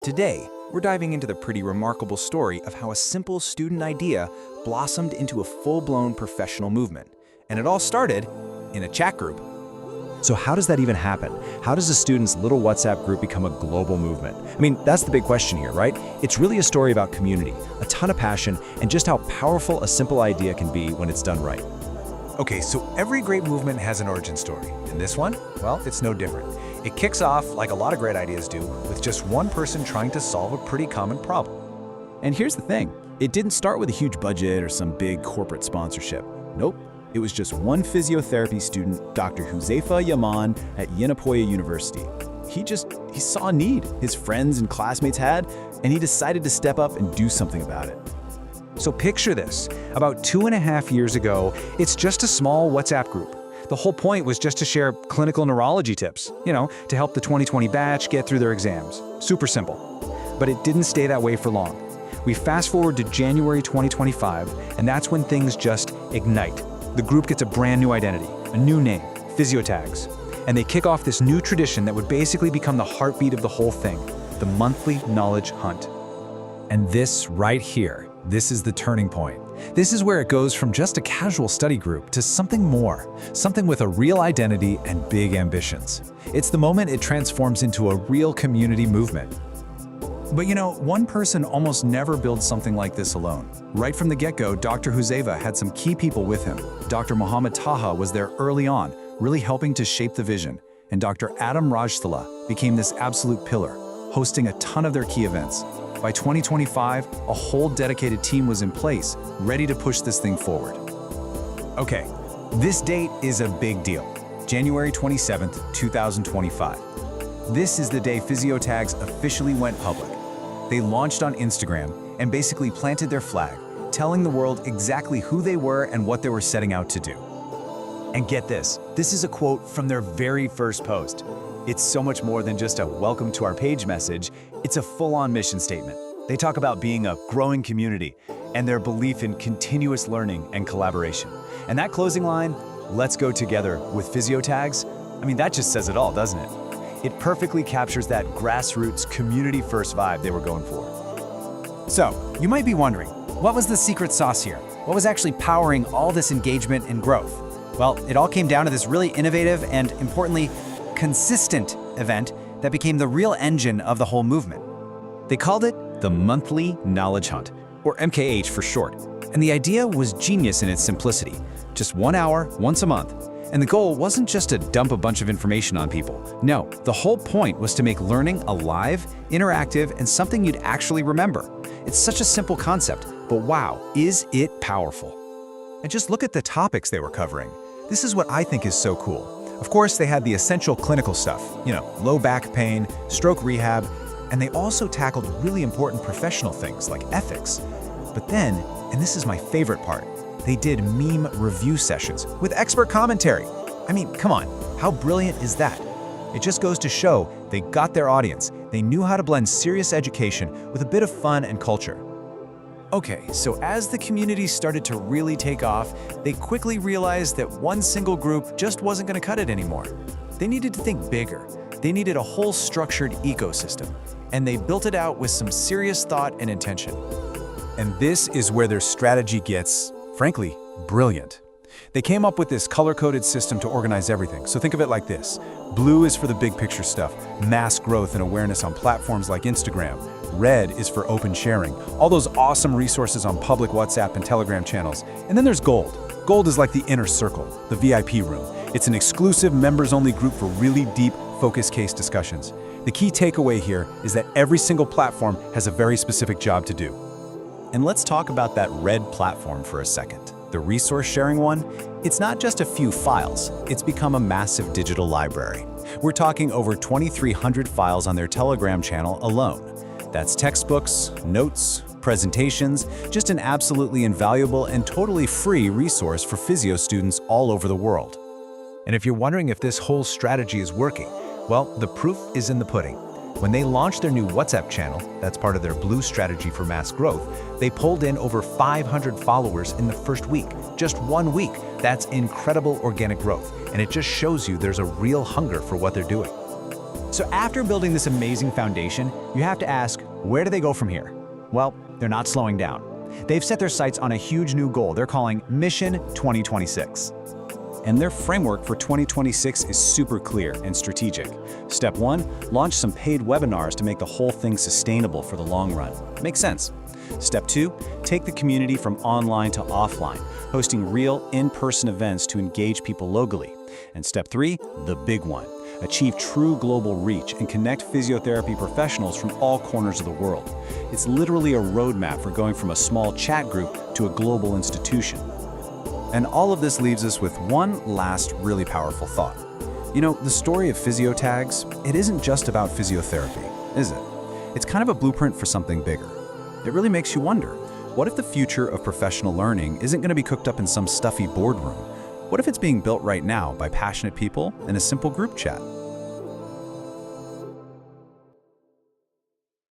Today, we're diving into the pretty remarkable story of how a simple student idea blossomed into a full-blown professional movement. And it all started in a chat group. So how does that even happen? How does a student's little WhatsApp group become a global movement? I mean, that's the big question here, right? It's really a story about community, a ton of passion, and just how powerful a simple idea can be when it's done right. Okay, so every great movement has an origin story. And this one, well, it's no different. It kicks off, like a lot of great ideas do, with just one person trying to solve a pretty common problem. And here's the thing, it didn't start with a huge budget or some big corporate sponsorship. Nope, it was just one physiotherapy student, Dr. Huzaifa Yaman at Yenapoya University. He saw a need his friends and classmates had, and he decided to step up and do something about it. So picture this, about 2.5 years ago, it's just a small WhatsApp group. The whole point was just to share clinical neurology tips, to help the 2020 batch get through their exams. Super simple. But it didn't stay that way for long. We fast forward to January 2025, and that's when things just ignite. The group gets a brand new identity, a new name, PhysioTags. And they kick off this new tradition that would basically become the heartbeat of the whole thing, the monthly knowledge hunt. And this right here, this is the turning point. This is where it goes from just a casual study group to something more, something with a real identity and big ambitions. It's the moment it transforms into a real community movement. But one person almost never builds something like this alone. Right from the get-go, Dr. Huzaifa had some key people with him. Dr. Mohammed Taha was there early on, really helping to shape the vision. And Dr. Adam Rajthala became this absolute pillar, hosting a ton of their key events. By 2025, a whole dedicated team was in place, ready to push this thing forward. Okay, this date is a big deal. January 27th, 2025. This is the day PhysioTags officially went public. They launched on Instagram and basically planted their flag, telling the world exactly who they were and what they were setting out to do. And get this is a quote from their very first post. It's so much more than just a welcome to our page message, it's a full-on mission statement. They talk about being a growing community and their belief in continuous learning and collaboration. And that closing line, let's go together with PhysioTags, I mean, that just says it all, doesn't it? It perfectly captures that grassroots, community-first vibe they were going for. So, you might be wondering, what was the secret sauce here? What was actually powering all this engagement and growth? Well, it all came down to this really innovative and, importantly, consistent event that became the real engine of the whole movement. They called it the Monthly Knowledge Hunt, or MKH for short. And the idea was genius in its simplicity. Just 1 hour, once a month. And the goal wasn't just to dump a bunch of information on people. No, the whole point was to make learning alive, interactive, and something you'd actually remember. It's such a simple concept, but wow, is it powerful. And just look at the topics they were covering. This is what I think is so cool. Of course, they had the essential clinical stuff, low back pain, stroke rehab, and they also tackled really important professional things like ethics. But then, and this is my favorite part, they did meme review sessions with expert commentary. I mean, come on, how brilliant is that? It just goes to show they got their audience. They knew how to blend serious education with a bit of fun and culture. Okay, so as the community started to really take off, they quickly realized that one single group just wasn't going to cut it anymore. They needed to think bigger. They needed a whole structured ecosystem, and they built it out with some serious thought and intention. And this is where their strategy gets, frankly, brilliant. They came up with this color-coded system to organize everything. So think of it like this. Blue is for the big picture stuff, mass growth and awareness on platforms like Instagram. Red is for open sharing, all those awesome resources on public WhatsApp and Telegram channels. And then there's gold. Gold is like the inner circle, the VIP room. It's an exclusive members-only group for really deep, focused case discussions. The key takeaway here is that every single platform has a very specific job to do. And let's talk about that red platform for a second. The resource sharing one, it's not just a few files, it's become a massive digital library. We're talking over 2,300 files on their Telegram channel alone. That's textbooks, notes, presentations, just an absolutely invaluable and totally free resource for physio students all over the world. And if you're wondering if this whole strategy is working, well, the proof is in the pudding. When they launched their new WhatsApp channel, that's part of their blue strategy for mass growth, they pulled in over 500 followers in the first week. Just 1 week. That's incredible organic growth, and it just shows you there's a real hunger for what they're doing. So after building this amazing foundation, you have to ask, where do they go from here? Well, they're not slowing down. They've set their sights on a huge new goal they're calling Mission 2026. And their framework for 2026 is super clear and strategic. Step 1, launch some paid webinars to make the whole thing sustainable for the long run. Makes sense. Step 2, take the community from online to offline, hosting real in-person events to engage people locally. And step 3, the big one, achieve true global reach and connect physiotherapy professionals from all corners of the world. It's literally a roadmap for going from a small chat group to a global institution. And all of this leaves us with one last really powerful thought. You know, the story of PhysioTags, it isn't just about physiotherapy, is it? It's kind of a blueprint for something bigger. It really makes you wonder, what if the future of professional learning isn't going to be cooked up in some stuffy boardroom? What if it's being built right now by passionate people in a simple group chat?